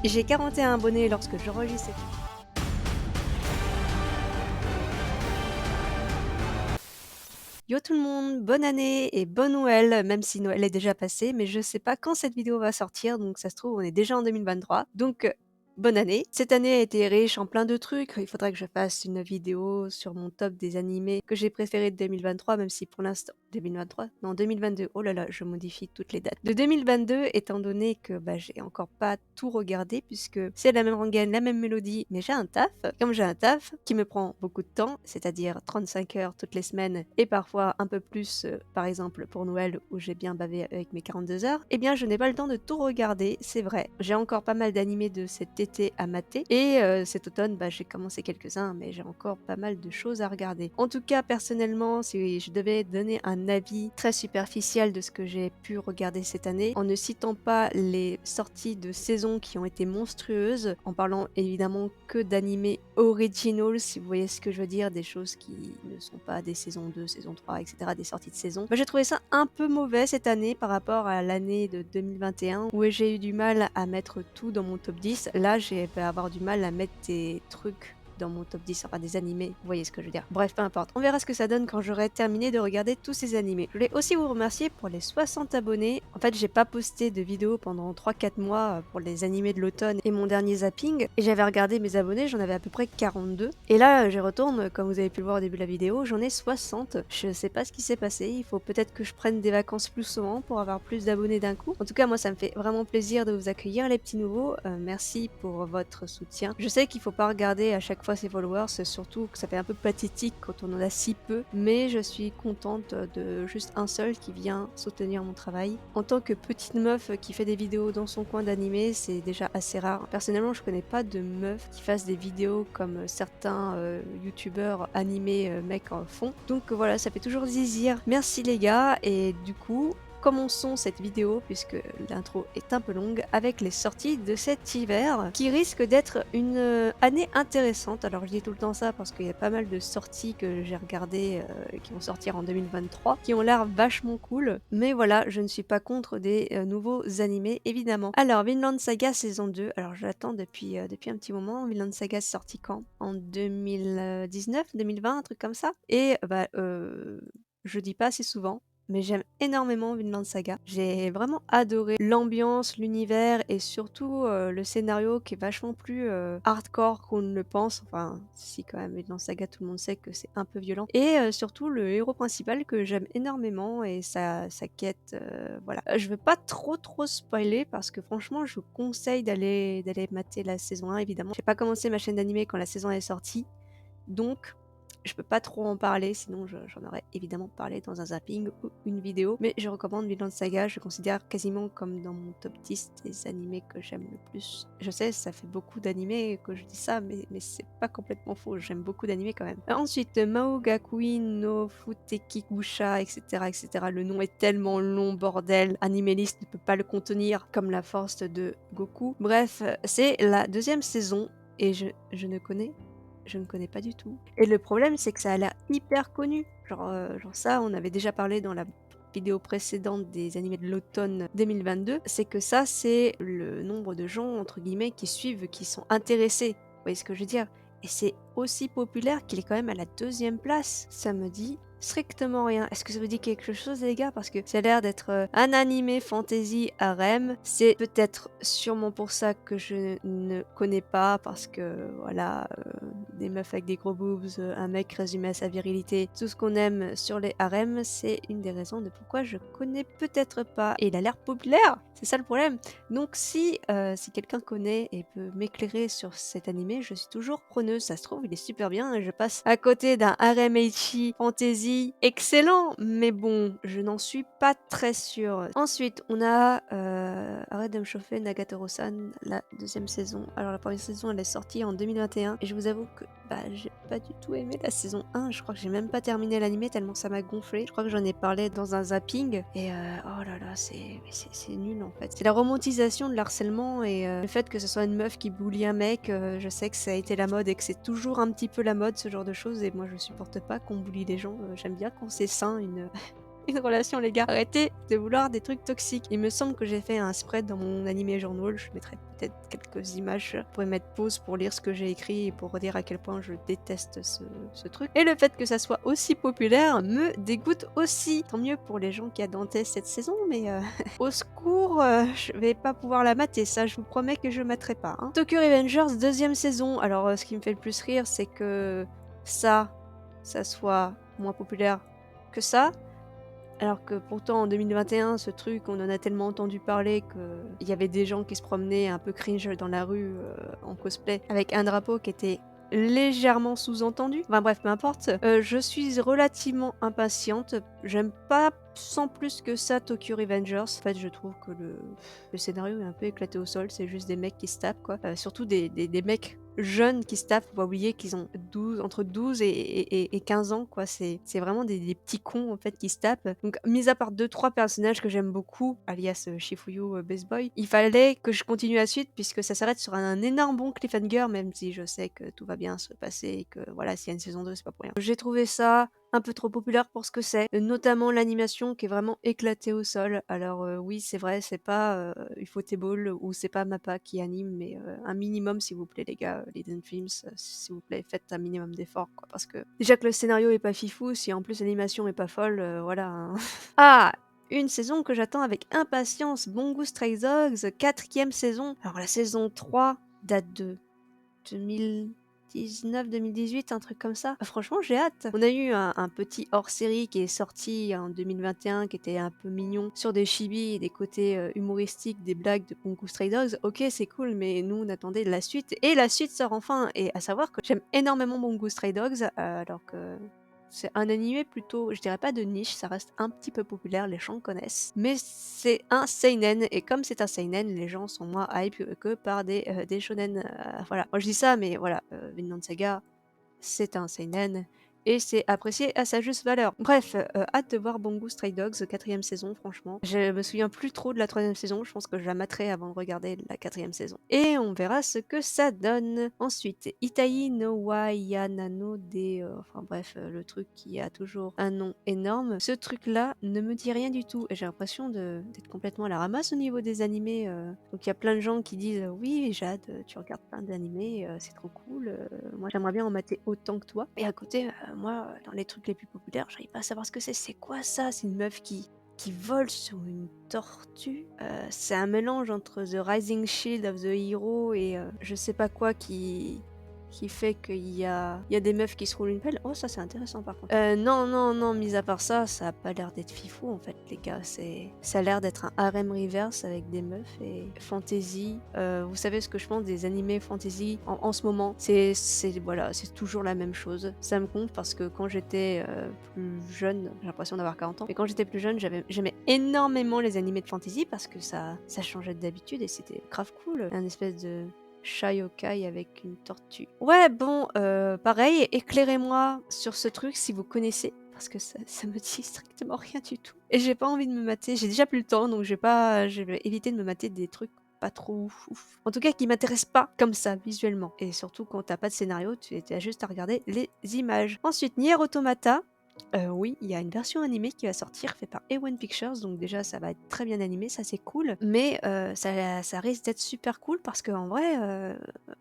J'ai 41 abonnés lorsque j'enregistre cette vidéo. Yo tout le monde, bonne année et bonne Noël, même si Noël est déjà passé, mais je sais pas quand cette vidéo va sortir, donc ça se trouve on est déjà en 2023. Donc bonne année. Cette année a été riche en plein de trucs. Il faudrait que je fasse une vidéo sur mon top des animés que j'ai préférés de 2023, même si pour l'instant 2023, non 2022. Oh là là, je modifie toutes les dates. De 2022, étant donné que j'ai encore pas tout regardé puisque c'est la même rengaine, la même mélodie, mais j'ai un taf. Comme j'ai un taf qui me prend beaucoup de temps, c'est-à-dire 35 heures toutes les semaines et parfois un peu plus, par exemple pour Noël où j'ai bien bavé avec mes 42 heures, eh bien je n'ai pas le temps de tout regarder, c'est vrai. J'ai encore pas mal d'animés de cet été à mater et cet automne, j'ai commencé quelques-uns, mais j'ai encore pas mal de choses à regarder. En tout cas, personnellement, si je devais donner un avis très superficiel de ce que j'ai pu regarder cette année, en ne citant pas les sorties de saison qui ont été monstrueuses, en parlant évidemment que d'animés originals, si vous voyez ce que je veux dire, des choses qui ne sont pas des saisons 2, saison 3, etc., des sorties de saison. J'ai trouvé ça un peu mauvais cette année par rapport à l'année de 2021 où j'ai eu du mal à mettre tout dans mon top 10. Là, j'ai vais avoir du mal à mettre des trucs dans mon top 10, enfin des animés, vous voyez ce que je veux dire. Bref, peu importe. On verra ce que ça donne quand j'aurai terminé de regarder tous ces animés. Je voulais aussi vous remercier pour les 60 abonnés. En fait, j'ai pas posté de vidéo pendant 3-4 mois pour les animés de l'automne et mon dernier zapping. Et j'avais regardé mes abonnés, j'en avais à peu près 42. Et là, j'y retourne, comme vous avez pu le voir au début de la vidéo, j'en ai 60. Je sais pas ce qui s'est passé, il faut peut-être que je prenne des vacances plus souvent pour avoir plus d'abonnés d'un coup. En tout cas, moi, ça me fait vraiment plaisir de vous accueillir, les petits nouveaux. Merci pour votre soutien. Je sais qu'il faut pas regarder à chaque fois ses followers, surtout que ça fait un peu pathétique quand on en a si peu, mais je suis contente de juste un seul qui vient soutenir mon travail. En tant que petite meuf qui fait des vidéos dans son coin d'animé, c'est déjà assez rare. Personnellement, je connais pas de meufs qui fassent des vidéos comme certains youtubeurs animés mecs en font. Donc voilà, ça fait toujours zizir. Merci les gars, et du coup, commençons cette vidéo, puisque l'intro est un peu longue, avec les sorties de cet hiver, qui risque d'être une année intéressante. Alors je dis tout le temps ça parce qu'il y a pas mal de sorties que j'ai regardées qui vont sortir en 2023, qui ont l'air vachement cool, mais voilà, je ne suis pas contre des nouveaux animés, évidemment. Alors, Vinland Saga saison 2, alors je l'attends depuis un petit moment. Vinland Saga c'est sorti quand? En 2019, 2020, un truc comme ça. Et je dis pas assez souvent, mais j'aime énormément Vinland Saga. J'ai vraiment adoré l'ambiance, l'univers et surtout le scénario qui est vachement plus hardcore qu'on ne le pense. Enfin, si quand même, Vinland Saga, tout le monde sait que c'est un peu violent. Et surtout le héros principal que j'aime énormément et sa quête, voilà. Je veux pas trop spoiler parce que franchement, je vous conseille d'aller mater la saison 1, évidemment. J'ai pas commencé ma chaîne d'animé quand la saison 1 est sortie, donc je peux pas trop en parler, sinon j'en aurais évidemment parlé dans un zapping ou une vidéo, mais je recommande Vinland Saga, je le considère quasiment comme dans mon top 10 des animés que j'aime le plus. Je sais, ça fait beaucoup d'animés que je dis ça, mais c'est pas complètement faux, j'aime beaucoup d'animés quand même. Ensuite, Maogakui no Futekigusha, etc., etc. Le nom est tellement long, bordel, Animalist ne peut pas le contenir, comme la force de Goku. Bref, c'est la deuxième saison, et je ne connais pas du tout. Et le problème, c'est que ça a l'air hyper connu. Genre ça, on avait déjà parlé dans la vidéo précédente des animés de l'automne 2022. C'est que ça, c'est le nombre de gens, entre guillemets, qui suivent, qui sont intéressés. Vous voyez ce que je veux dire? Et c'est aussi populaire qu'il est quand même à la deuxième place. Ça me dit strictement rien. Est-ce que ça vous dit quelque chose, les gars? Parce que ça a l'air d'être un animé fantasy harem. C'est peut-être sûrement pour ça que je ne connais pas, parce que voilà, des meufs avec des gros boobs, un mec résumé à sa virilité, tout ce qu'on aime sur les harems, c'est une des raisons de pourquoi je connais peut-être pas. Et il a l'air populaire, c'est ça le problème. Donc si quelqu'un connaît et peut m'éclairer sur cet animé, je suis toujours preneuse. Ça se trouve, il est super bien et je passe à côté d'un harem ecchi fantasy excellent, mais bon, je n'en suis pas très sûre. Ensuite, on a Arrête de me chauffer, Nagatoro-san, la deuxième saison. Alors la première saison, elle est sortie en 2021 et je vous avoue que j'ai pas du tout aimé la saison 1. Je crois que j'ai même pas terminé l'animé tellement ça m'a gonflé. Je crois que j'en ai parlé dans un zapping et oh là là, c'est nul en fait. C'est la romantisation de l'harcèlement et le fait que ce soit une meuf qui bully un mec. Je sais que ça a été la mode et que c'est toujours un petit peu la mode, ce genre de choses, et moi je supporte pas qu'on bully les gens. J'aime bien quand c'est sain, une relation, les gars. Arrêtez de vouloir des trucs toxiques. Il me semble que j'ai fait un spread dans mon animé journal. Je mettrai peut-être quelques images. Je pourrais mettre pause pour lire ce que j'ai écrit et pour redire à quel point je déteste ce truc. Et le fait que ça soit aussi populaire me dégoûte aussi. Tant mieux pour les gens qui adontaient cette saison, mais au secours, je vais pas pouvoir la mater. Ça, je vous promets que je materai pas. Hein. Tokyo Revengers, deuxième saison. Alors, ce qui me fait le plus rire, c'est que ça soit moins populaire que ça. Alors que pourtant en 2021, ce truc, on en a tellement entendu parler qu'il y avait des gens qui se promenaient un peu cringe dans la rue en cosplay avec un drapeau qui était légèrement sous-entendu. Enfin bref, peu importe. Je suis relativement impatiente. J'aime pas sans plus que ça Tokyo Revengers. En fait, je trouve que le scénario est un peu éclaté au sol. C'est juste des mecs qui se tapent, quoi. Surtout des mecs jeunes qui se tapent. Faut pas oublier qu'ils ont entre 12 et 15 ans, quoi. C'est vraiment des petits cons, en fait, qui se tapent. Donc, mis à part 2-3 personnages que j'aime beaucoup, alias Shifuyu Best Boy, il fallait que je continue la suite puisque ça s'arrête sur un énorme bon cliffhanger, même si je sais que tout va bien se passer et que voilà, s'il y a une saison 2, c'est pas pour rien. J'ai trouvé ça un peu trop populaire pour ce que c'est, notamment l'animation qui est vraiment éclatée au sol. Alors oui, c'est vrai, c'est pas Ufotable ou c'est pas Mappa qui anime, mais un minimum s'il vous plaît les gars, Liden Films, s'il vous plaît, faites un minimum d'efforts, quoi, parce que déjà que le scénario est pas fifou, si en plus l'animation est pas folle, voilà. Hein. Ah, une saison que j'attends avec impatience, Bungo Stray Dogs, 4e saison. Alors la saison 3 date de 2019-2018, un truc comme ça. Franchement, j'ai hâte. On a eu un petit hors-série qui est sorti en 2021, qui était un peu mignon, sur des chibis et des côtés humoristiques, des blagues de Bungo Stray Dogs. Ok, c'est cool, mais nous, on attendait la suite. Et la suite sort enfin. Et à savoir que j'aime énormément Bungo Stray Dogs, alors que c'est un animé plutôt, je dirais pas de niche, ça reste un petit peu populaire, les gens connaissent. Mais c'est un seinen, et comme c'est un seinen, les gens sont moins hype que par des shonen. Voilà, moi je dis ça, mais voilà, Vinland Saga, c'est un seinen, et c'est apprécié à sa juste valeur. Bref, hâte de voir Bungo Stray Dogs, 4e saison, franchement. Je me souviens plus trop de la 3e saison, je pense que je la materai avant de regarder la 4e saison. Et on verra ce que ça donne. Ensuite, Itai no wa Yanano de... enfin bref, le truc qui a toujours un nom énorme. Ce truc-là ne me dit rien du tout, et j'ai l'impression d'être complètement à la ramasse au niveau des animés. Donc il y a plein de gens qui disent oui Jade, tu regardes plein d'animés, c'est trop cool, moi j'aimerais bien en mater autant que toi. Et à côté, moi, dans les trucs les plus populaires, j'arrive pas à savoir ce que c'est. C'est quoi ça? C'est une meuf qui vole sur une tortue. C'est un mélange entre The Rising Shield of the Hero et je sais pas quoi qui fait qu'il y a des meufs qui se roulent une pelle. Oh, ça c'est intéressant par contre. Non, mis à part ça, ça a pas l'air d'être fifou en fait, les gars. Ça a l'air d'être un harem reverse avec des meufs et fantasy. Vous savez ce que je pense des animés fantasy en ce moment? Voilà, c'est toujours la même chose. Ça me compte parce que quand j'étais plus jeune, j'ai l'impression d'avoir 40 ans, mais quand j'étais plus jeune, j'aimais énormément les animés de fantasy parce que ça changeait d'habitude et c'était grave cool. Un espèce de chat yokai avec une tortue. Ouais, bon, pareil, éclairez-moi sur ce truc si vous connaissez, parce que ça me dit strictement rien du tout. Et j'ai pas envie de me mater, j'ai déjà plus le temps, donc je vais éviter de me mater des trucs pas trop ouf. En tout cas, qui m'intéressent pas comme ça, visuellement. Et surtout, quand t'as pas de scénario, tu as juste à regarder les images. Ensuite, Nier Automata. Oui, il y a une version animée qui va sortir, faite par A1 Pictures, donc déjà ça va être très bien animé, ça c'est cool. Mais ça risque d'être super cool parce qu'en vrai,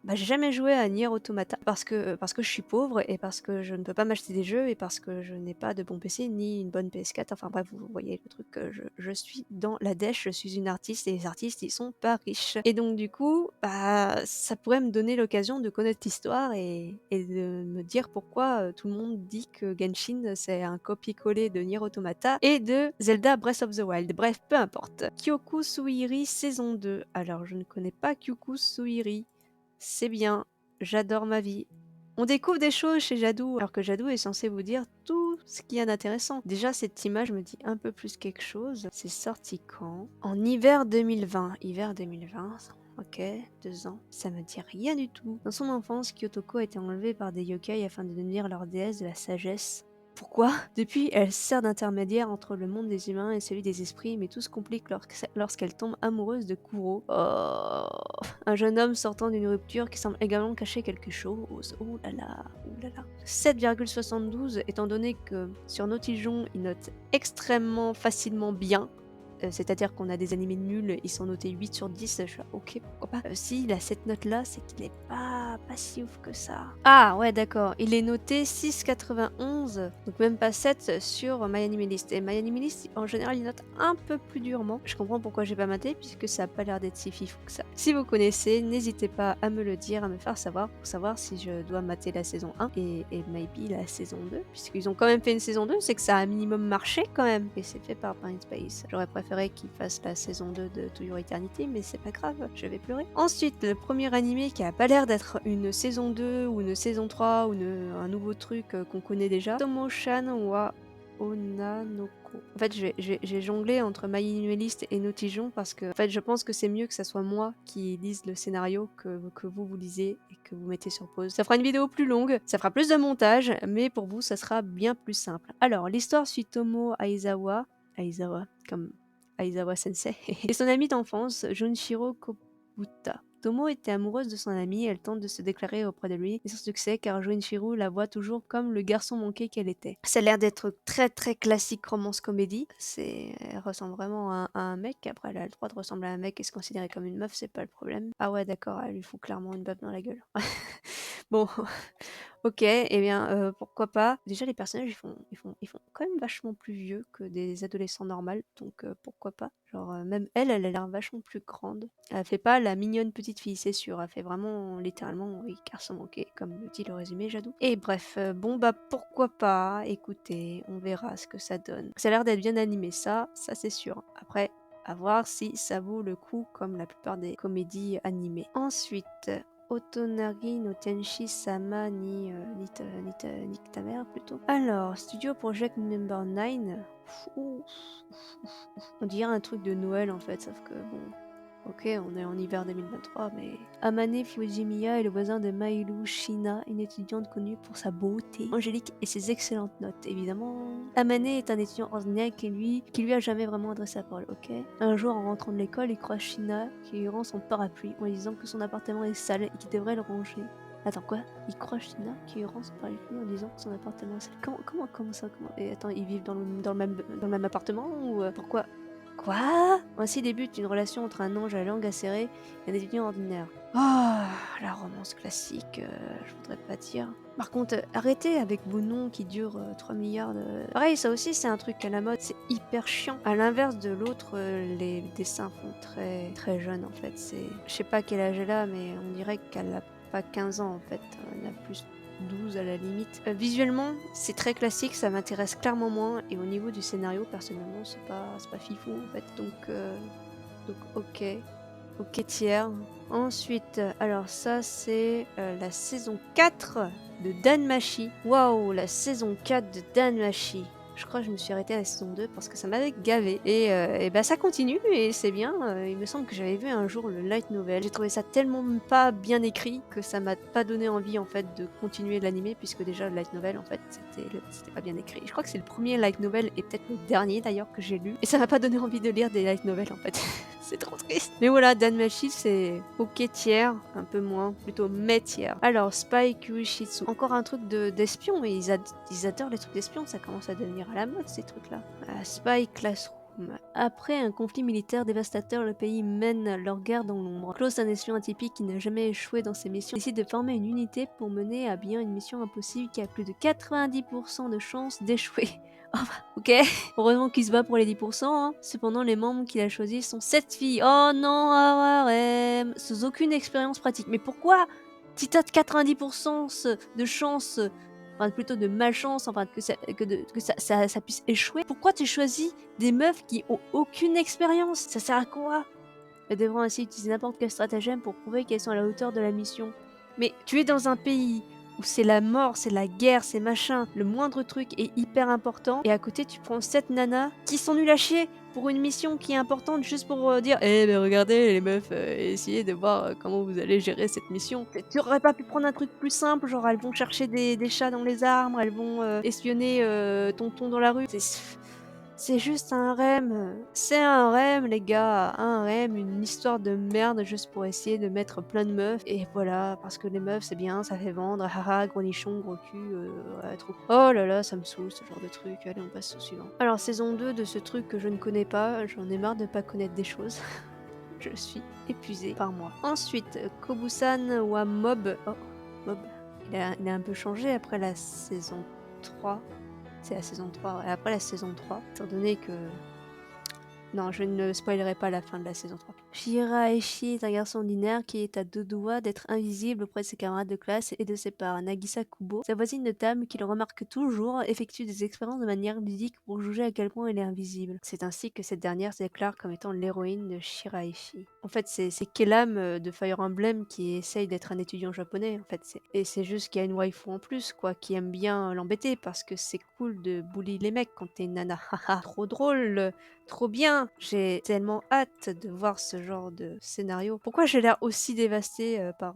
j'ai jamais joué à Nier Automata parce que je suis pauvre et parce que je ne peux pas m'acheter des jeux et parce que je n'ai pas de bon PC ni une bonne PS4. Enfin bref, vous voyez le truc, je suis dans la dèche, je suis une artiste et les artistes ils sont pas riches. Et donc du coup, ça pourrait me donner l'occasion de connaître l'histoire et de me dire pourquoi tout le monde dit que Genshin c'est un copier-coller de Nier Automata et de Zelda Breath of the Wild. Bref, peu importe. Kyoku Suiri saison 2. Alors, je ne connais pas Kyoku Suiri. C'est bien. J'adore ma vie. On découvre des choses chez Jadou, alors que Jadou est censé vous dire tout ce qu'il y a d'intéressant. Déjà, cette image me dit un peu plus quelque chose. C'est sorti quand? En hiver 2020. Hiver 2020, ok, 2 ans. Ça me dit rien du tout. Dans son enfance, Kyotoko a été enlevée par des yokai afin de devenir leur déesse de la sagesse. Pourquoi? Depuis, elle sert d'intermédiaire entre le monde des humains et celui des esprits, mais tout se complique lorsqu'elle tombe amoureuse de Kuro. Oh, un jeune homme sortant d'une rupture qui semble également cacher quelque chose. Oh là là, oh là là. 7,72 étant donné que sur Notijon, il note extrêmement facilement bien. C'est-à-dire qu'on a des animés nuls, ils sont notés 8 sur 10, je suis là, ok, pourquoi pas. S'il a cette note-là, c'est qu'il est pas si ouf que ça. Ah ouais, d'accord, il est noté 6,91, donc même pas 7 sur MyAnimeList. Et MyAnimeList, en général, il note un peu plus durement. Je comprends pourquoi j'ai pas maté, puisque ça a pas l'air d'être si fifou que ça. Si vous connaissez, n'hésitez pas à me le dire, à me faire savoir, pour savoir si je dois mater la saison 1 et maybe la saison 2, puisqu'ils ont quand même fait une saison 2, c'est que ça a un minimum marché quand même. Et c'est fait par Brain Space. J'aurais préféré qu'ils fassent la saison 2 de To Your Eternity, mais c'est pas grave, je vais pleurer. Ensuite, le premier animé qui a pas l'air d'être une saison 2 ou une saison 3 ou un nouveau truc qu'on connaît déjà, Tomo-chan wa Onanoko. En fait, j'ai jonglé entre My Anime-List et Notijon parce que en fait, je pense que c'est mieux que ça soit moi qui lise le scénario que vous lisez et que vous mettez sur pause. Ça fera une vidéo plus longue, ça fera plus de montage, mais pour vous, ça sera bien plus simple. Alors, l'histoire suit Tomo Aizawa, comme Aizawa Sensei, et son ami d'enfance, Junshiro Kobuta. Tomo était amoureuse de son amie, elle tente de se déclarer auprès de lui, mais sans succès car Junshiro la voit toujours comme le garçon manqué qu'elle était. Ça a l'air d'être très très classique romance comédie, elle ressemble vraiment à un mec, après elle a le droit de ressembler à un mec et se considérer comme une meuf, c'est pas le problème. Ah ouais d'accord, elle lui fout clairement une baffe dans la gueule. Bon, OK, eh bien, pourquoi pas. Déjà les personnages ils font quand même vachement plus vieux que des adolescents normales, donc pourquoi pas. Genre, même elle a l'air vachement plus grande. Elle fait pas la mignonne petite fille, c'est sûr, elle fait vraiment littéralement, oui, garçon manqué, comme le dit le résumé Jadou. Et bref, bon bah pourquoi pas, écoutez, on verra ce que ça donne. Ça a l'air d'être bien animé ça c'est sûr. Après, à voir si ça vaut le coup comme la plupart des comédies animées. Ensuite, Otonari no Tenshi Sama ni ta mère plutôt. Alors, Studio Project Number 9. On dirait un truc de Noël en fait, sauf que bon. Ok, on est en hiver 2023, mais... Amane Fujimiya est le voisin de Mailu Shina, une étudiante connue pour sa beauté angélique et ses excellentes notes, évidemment. Amane est un étudiant ordinaire qui lui a jamais vraiment adressé la parole, ok. Un jour, en rentrant de l'école, il croise Shina qui lui rend son parapluie en lui disant que son appartement est sale et qu'il devrait le ranger. Attends, quoi? Il croise Shina qui lui rend son parapluie en disant que son appartement est sale. Comment ça? Et attends, ils vivent dans le même appartement ou pourquoi? Quoi? Ainsi débute une relation entre un ange à la langue acérée et un étudiant ordinaire. Oh, la romance classique, je voudrais pas dire. Par contre, arrêtez avec vos noms qui durent 3 milliards de... Pareil, ça aussi c'est un truc à la mode, c'est hyper chiant. À l'inverse de l'autre, les dessins font très très jeunes en fait. Je sais pas quel âge elle a, mais on dirait qu'elle a pas 15 ans en fait. Elle a plus 12 à la limite. Visuellement, c'est très classique, ça m'intéresse clairement moins. Et au niveau du scénario, personnellement, c'est pas fifou en fait. Donc ok tiers. Ensuite, alors ça c'est la saison 4 de Danmachi. Waouh, la saison 4 de Danmachi. Je crois que je me suis arrêtée à la saison 2 parce que ça m'avait gavé. Et bah ça continue et c'est bien. Il me semble que j'avais vu un jour le light novel. J'ai trouvé ça tellement pas bien écrit que ça m'a pas donné envie en fait de continuer l'animé puisque déjà le light novel en fait c'était pas bien écrit. Je crois que c'est le premier light novel et peut-être le dernier d'ailleurs que j'ai lu. Et ça m'a pas donné envie de lire des light novels en fait. C'est trop triste. Mais voilà, Danmachi c'est ok tiers, un peu moins, plutôt mais tiers. Alors Spy Kyushitsu, encore un truc d'espion et ils adorent les trucs d'espion, ça commence à devenir à la mode ces trucs-là. Spy Classroom. Après un conflit militaire dévastateur, le pays mène leur guerre dans l'ombre. Klaus, un espion atypique qui n'a jamais échoué dans ses missions, décide de former une unité pour mener à bien une mission impossible qui a plus de 90% de chances d'échouer. Oh bah, ok, heureusement qu'il se bat pour les 10%, hein. Cependant, les membres qu'il a choisis sont 7 filles. Oh non, harem, sans aucune expérience pratique. Mais pourquoi? Si t'as 90% de chance, enfin plutôt de malchance, enfin que ça puisse échouer, pourquoi tu choisis des meufs qui ont aucune expérience? Ça sert à quoi? Elles devront ainsi utiliser n'importe quel stratagème pour prouver qu'elles sont à la hauteur de la mission. Mais tu es dans un pays où c'est la mort, c'est la guerre, c'est machin, le moindre truc est hyper important, et à côté tu prends 7 nanas qui sont nulles à chier pour une mission qui est importante juste pour dire «Eh mais regardez les meufs, essayez de voir, comment vous allez gérer cette mission». Tu aurais pas pu prendre un truc plus simple, genre elles vont chercher des chats dans les arbres, elles vont, espionner, tonton dans la rue. C'est juste un REM, c'est un REM les gars, un REM, une histoire de merde juste pour essayer de mettre plein de meufs et voilà, parce que les meufs c'est bien, ça fait vendre, haha, gros nichon, gros cul, ouais trop oh là là, ça me saoule ce genre de truc, allez on passe au suivant. Alors saison 2 de ce truc que je ne connais pas, j'en ai marre de pas connaître des choses. Je suis épuisée par moi. Ensuite, Kobusan wa Mob. Oh, Mob. Il a un peu changé après la saison 3. C'est la saison 3, ouais. Après la saison 3, étant donné que non, je ne spoilerai pas la fin de la saison 3. Shiraishi est un garçon ordinaire qui est à deux doigts d'être invisible auprès de ses camarades de classe et de ses parents. Nagisa Kubo, sa voisine de table qui le remarque toujours, effectue des expériences de manière ludique pour juger à quel point il est invisible. C'est ainsi que cette dernière se déclare comme étant l'héroïne de Shiraishi. En fait, c'est Kellam de Fire Emblem qui essaye d'être un étudiant japonais, en fait. Et c'est juste qu'il y a une waifu en plus, quoi, qui aime bien l'embêter parce que c'est cool de bully les mecs quand t'es une nana. Haha, trop drôle! Trop bien! J'ai tellement hâte de voir ce genre de scénario. Pourquoi j'ai l'air aussi dévastée par,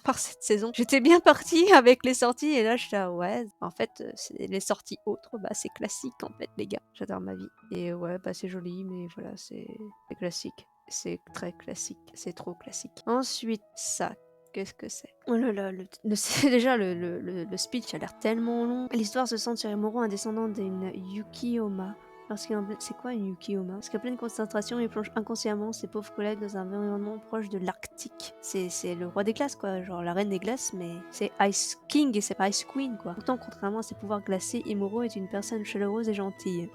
par cette saison? J'étais bien partie avec les sorties et là j'étais là, ouais, en fait, c'est les sorties autres, bah c'est classique en fait les gars. J'adore ma vie. Et ouais, bah c'est joli, mais voilà, c'est classique. C'est très classique. C'est trop classique. Ensuite, ça. Qu'est-ce que c'est? Oh là là, c'est déjà le speech a l'air tellement long. L'histoire se centre sur Imoro, un descendant d'une Yukioma. C'est quoi une Yukioma? Parce qu'en pleine concentration, il plonge inconsciemment ses pauvres collègues dans un environnement proche de l'Arctique. C'est le roi des glaces, quoi. Genre la reine des glaces, mais c'est Ice King et c'est pas Ice Queen, quoi. Pourtant, contrairement à ses pouvoirs glacés, Imoro est une personne chaleureuse et gentille.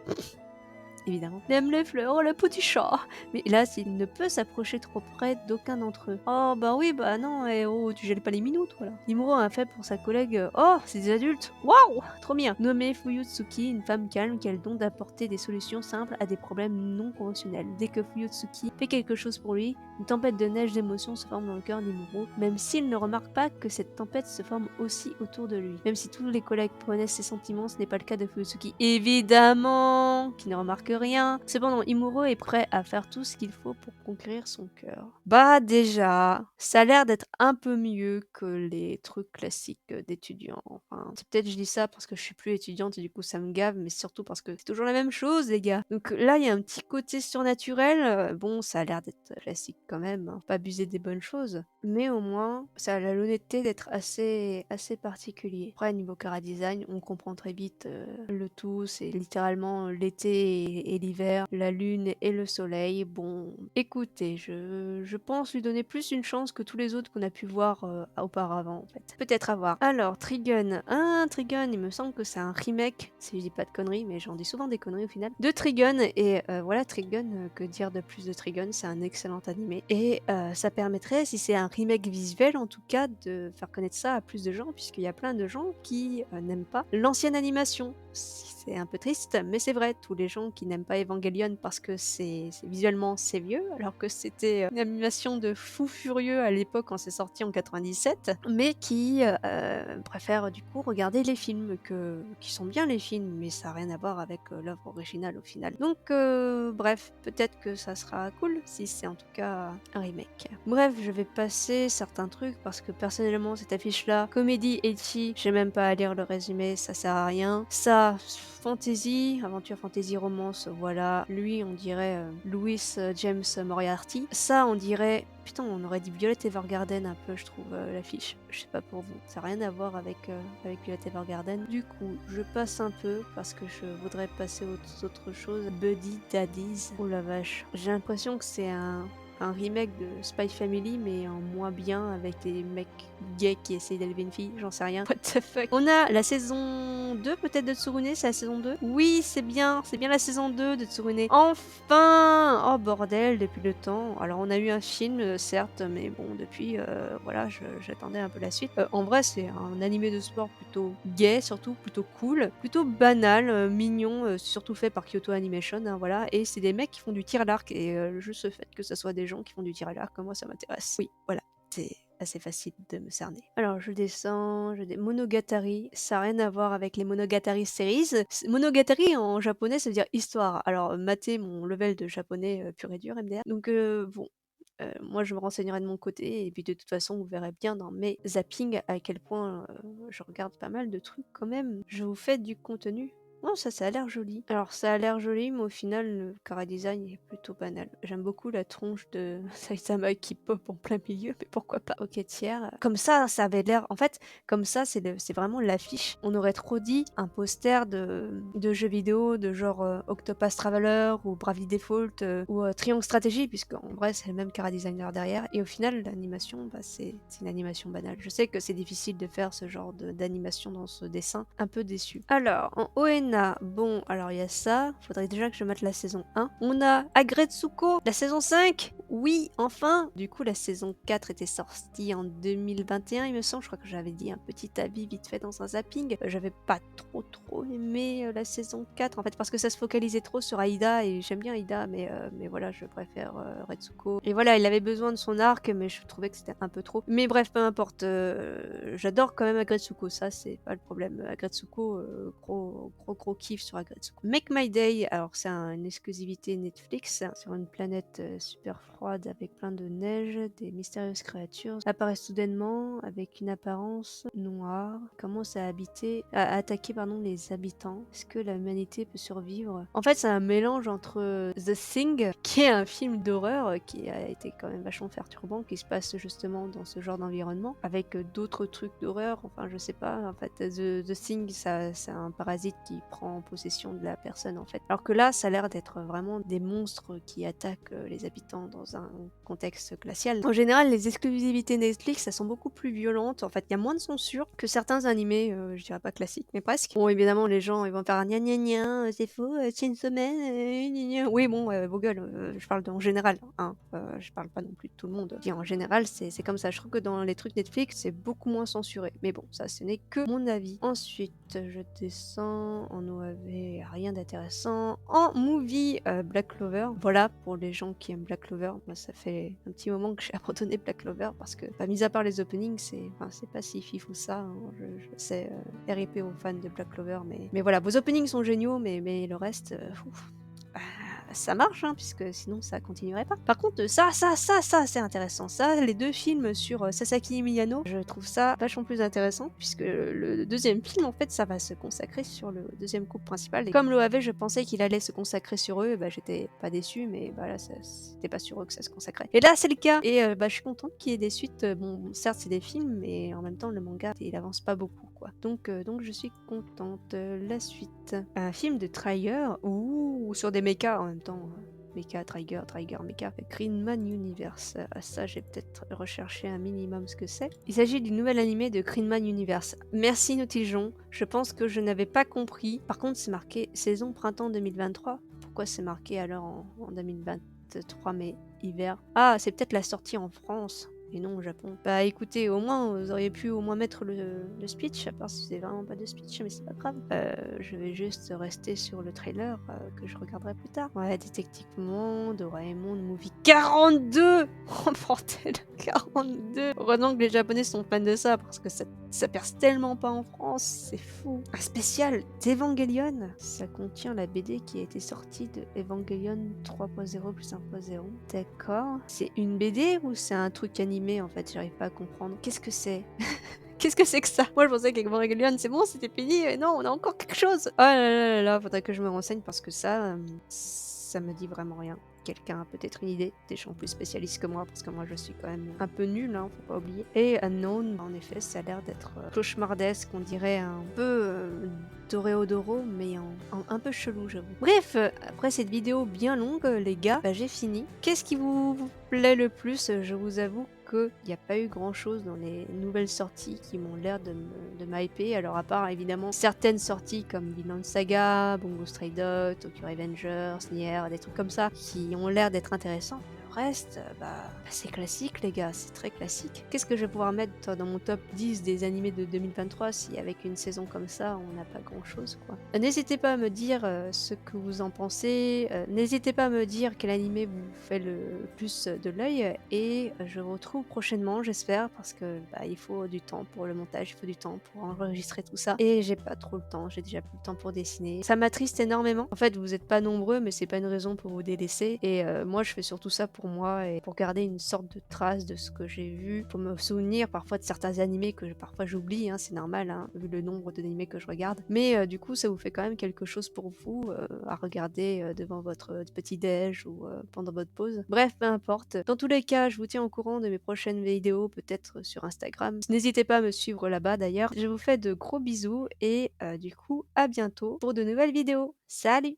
Évidemment. Il aime les fleurs, oh le petit chat. Mais hélas, il ne peut s'approcher trop près d'aucun d'entre eux. Oh bah oui, bah non, et oh, tu gèles pas les minutes, voilà. Imuro a un fait pour sa collègue. Oh, c'est des adultes. Waouh, trop bien. Nommée Fuyutsuki, une femme calme qui a le don d'apporter des solutions simples à des problèmes non conventionnels. Dès que Fuyutsuki fait quelque chose pour lui, une tempête de neige d'émotions se forme dans le cœur d'Imuro, même s'il ne remarque pas que cette tempête se forme aussi autour de lui. Même si tous les collègues connaissent ses sentiments, ce n'est pas le cas de Fuyutsuki. Évidemment, qui ne remarque rien. Cependant, Imuro est prêt à faire tout ce qu'il faut pour conquérir son cœur. Bah déjà, ça a l'air d'être un peu mieux que les trucs classiques d'étudiants. Enfin, c'est peut-être je dis ça parce que je suis plus étudiante et du coup ça me gave, mais surtout parce que c'est toujours la même chose, les gars. Donc là, il y a un petit côté surnaturel. Bon, ça a l'air d'être classique quand même, hein. Pas abuser des bonnes choses. Mais au moins, ça a l'honnêteté d'être assez particulier. Après, niveau chara-design, on comprend très vite le tout. C'est littéralement l'été et l'hiver, la lune et le soleil. Bon, écoutez, je pense lui donner plus une chance que tous les autres qu'on a pu voir auparavant, en fait. Peut-être à voir. Alors, Trigun. Trigun, il me semble que c'est un remake, si je dis pas de conneries, mais j'en dis souvent des conneries au final, de Trigun. Et voilà, Trigun, que dire de plus de Trigun? C'est un excellent animé. Et ça permettrait, si c'est un remake visuel en tout cas, de faire connaître ça à plus de gens, puisqu'il y a plein de gens qui n'aiment pas l'ancienne animation. C'est un peu triste, mais c'est vrai, tous les gens qui n'aiment pas Evangelion parce que visuellement c'est vieux, alors que c'était une animation de fou furieux à l'époque quand c'est sorti en 97, mais qui préfèrent du coup regarder les films, qui sont bien les films, mais ça n'a rien à voir avec l'œuvre originale au final. Donc bref, peut-être que ça sera cool si c'est en tout cas un remake. Bref, je vais passer certains trucs parce que personnellement cette affiche-là, comédie ecchi, j'ai même pas à lire le résumé, ça sert à rien. Ça, fantasy, aventure fantasy romance, voilà. Lui, on dirait Louis James Moriarty. Ça, on dirait... Putain, on aurait dit Violet Evergarden un peu, je trouve, l'affiche. Je sais pas pour vous. Ça n'a rien à voir avec Violet Evergarden. Du coup, je passe un peu parce que je voudrais passer aux autres choses. Buddy Daddies. Oh la vache. J'ai l'impression que c'est un remake de Spy Family, mais en moins bien, avec des mecs gays qui essayent d'élever une fille, j'en sais rien. What the fuck. On a la saison 2 peut-être de Tsurune, c'est la saison 2? Oui, c'est bien la saison 2 de Tsurune. Enfin! Oh bordel, depuis le temps. Alors on a eu un film, certes, mais bon, depuis, voilà, j'attendais un peu la suite. En vrai, c'est un animé de sport plutôt gay, surtout, plutôt cool, plutôt banal, mignon, surtout fait par Kyoto Animation, hein, voilà. Et c'est des mecs qui font du tir à l'arc, et juste le fait que ce soit des gens qui font du tir à l'arc, moi ça m'intéresse. Oui, voilà, c'est assez facile de me cerner. Alors je descends, Monogatari, ça a rien à voir avec les Monogatari series. Monogatari en japonais ça veut dire histoire. Alors mater mon level de japonais pur et dur MDR. Donc bon, moi je me renseignerai de mon côté et puis de toute façon vous verrez bien dans mes zappings à quel point je regarde pas mal de trucs quand même. Je vous fais du contenu. Oh, ça a l'air joli. Alors, ça a l'air joli, mais au final, le chara-design est plutôt banal. J'aime beaucoup la tronche de Saitama qui pop en plein milieu, mais pourquoi pas. Ok, tiers. Comme ça avait l'air... En fait, comme ça, c'est vraiment l'affiche. On aurait trop dit un poster de jeux vidéo de genre Octopath Traveler ou Bravely Default ou Triangle Strategy, puisque en vrai, c'est le même chara-designer derrière. Et au final, l'animation, bah, c'est une animation banale. Je sais que c'est difficile de faire ce genre d'animation dans ce dessin. Un peu déçu. Alors, en ONA, bon, alors il y a ça, faudrait déjà que je mette la saison 1. On a Agretsuko, la saison 5. Oui, enfin. Du coup, la saison 4 était sortie en 2021, il me semble. Je crois que j'avais dit un petit avis vite fait dans un zapping. J'avais pas trop aimé la saison 4, en fait, parce que ça se focalisait trop sur Aida, et j'aime bien Aida, mais voilà, je préfère Retsuko. Et voilà, il avait besoin de son arc, mais je trouvais que c'était un peu trop. Mais bref, peu importe. J'adore quand même Agretsuko, ça, c'est pas le problème. Agretsuko, gros kiff sur Agretsuko. Make My Day, alors c'est une exclusivité Netflix, sur une planète super froide avec plein de neige, des mystérieuses créatures apparaissent soudainement avec une apparence noire, commencent à attaquer les habitants. Est-ce que l'humanité peut survivre? En fait, c'est un mélange entre The Thing, qui est un film d'horreur qui a été quand même vachement perturbant, qui se passe justement dans ce genre d'environnement, avec d'autres trucs d'horreur, enfin je sais pas, en fait The Thing, c'est un parasite qui prend possession de la personne en fait. Alors que là, ça a l'air d'être vraiment des monstres qui attaquent les habitants dans un contexte glacial. En général, les exclusivités Netflix, elles sont beaucoup plus violentes. En fait, il y a moins de censure que certains animés, je dirais pas classiques, mais presque. Bon, évidemment, les gens, ils vont faire gna gna gna, c'est faux, c'est une semaine, gna gna. Oui, bon, vos gueules, je parle en général, hein. Je parle pas non plus de tout le monde. Je dis en général, c'est comme ça. Je trouve que dans les trucs Netflix, c'est beaucoup moins censuré. Mais bon, ça, ce n'est que mon avis. Ensuite, je descends en OAV, rien d'intéressant. En movie, Black Clover. Voilà, pour les gens qui aiment Black Clover. Moi, ça fait un petit moment que j'ai abandonné Black Clover parce que, mis à part les openings, c'est pas si fifou ça. Hein. Je sais, RIP aux fans de Black Clover, mais voilà, vos openings sont géniaux, mais le reste, ça marche, hein, puisque sinon ça continuerait pas. Par contre, ça, c'est intéressant. Ça, les deux films sur Sasaki Miyano, je trouve ça vachement plus intéressant, puisque le deuxième film, en fait, ça va se consacrer sur le deuxième couple principal. Et comme l'OAV, je pensais qu'il allait se consacrer sur eux, bah, j'étais pas déçue, mais bah, là, c'était pas sur eux que ça se consacrait. Et là, c'est le cas. Et bah, je suis contente qu'il y ait des suites. Bon, certes, c'est des films, mais en même temps, le manga, il avance pas beaucoup, quoi. Donc je suis contente. La suite. Un film de Trigger, ou sur des mechas en même temps. Mecha, Trigger, Mecha. Greenman Universe. Ça, j'ai peut-être recherché un minimum ce que c'est. Il s'agit du nouvel animé de Greenman Universe. Merci Nautijon. Je pense que je n'avais pas compris. Par contre, c'est marqué saison printemps 2023. Pourquoi c'est marqué alors en 2023 mais hiver? Ah, c'est peut-être la sortie en France. Et non au Japon. Bah écoutez, au moins, vous auriez pu au moins mettre le speech, à part si c'est vraiment pas de speech, mais c'est pas grave. Je vais juste rester sur le trailer que je regarderai plus tard. Ouais, Détective Monde, Doraemon, Movie 42. Oh bordel, 42. Heureusement que les Japonais sont fans de ça, parce que ça perce tellement pas en France, c'est fou. Un spécial d'Evangelion. Ça contient la BD qui a été sortie de Evangelion 3.0 plus 1.0. D'accord. C'est une BD ou c'est un truc animé en fait? J'arrive pas à comprendre. Qu'est-ce que c'est? Qu'est-ce que c'est que ça? Moi je pensais qu'Evangelion c'est bon, c'était fini. Et non, on a encore quelque chose. Oh là, faudrait que je me renseigne parce que ça me dit vraiment rien. Quelqu'un a peut-être une idée, des gens plus spécialistes que moi, parce que moi je suis quand même un peu nulle, hein, faut pas oublier. Et Unknown, en effet, ça a l'air d'être cauchemardesque, on dirait un peu Toreodoro, mais un peu chelou, j'avoue. Bref, après cette vidéo bien longue, les gars, bah, j'ai fini. Qu'est-ce qui vous plaît le plus? Je vous avoue qu'il n'y a pas eu grand chose dans les nouvelles sorties qui m'ont l'air de m'hyper. Alors à part évidemment certaines sorties comme Vinland Saga, Bungo Stray Dogs, Tokyo Revengers, Nier, des trucs comme ça qui ont l'air d'être intéressants. Le reste, c'est classique les gars, c'est très classique. Qu'est-ce que je vais pouvoir mettre dans mon top 10 des animés de 2023 si avec une saison comme ça, on n'a pas grand-chose, quoi? N'hésitez pas à me dire, ce que vous en pensez, n'hésitez pas à me dire quel animé vous fait le plus de l'œil et je vous retrouve prochainement, j'espère, parce que, il faut du temps pour le montage, il faut du temps pour enregistrer tout ça et j'ai pas trop le temps, j'ai déjà plus le temps pour dessiner. Ça m'attriste énormément. En fait, vous êtes pas nombreux, mais c'est pas une raison pour vous délaisser et moi, je fais surtout ça pour moi et pour garder une sorte de trace de ce que j'ai vu, pour me souvenir parfois de certains animés que parfois j'oublie, hein, c'est normal, hein, vu le nombre d'animés que je regarde. Mais du coup, ça vous fait quand même quelque chose pour vous, à regarder, devant votre petit déj ou pendant votre pause. Bref, peu importe. Dans tous les cas, je vous tiens au courant de mes prochaines vidéos, peut-être sur Instagram. N'hésitez pas à me suivre là-bas d'ailleurs. Je vous fais de gros bisous et du coup, à bientôt pour de nouvelles vidéos. Salut!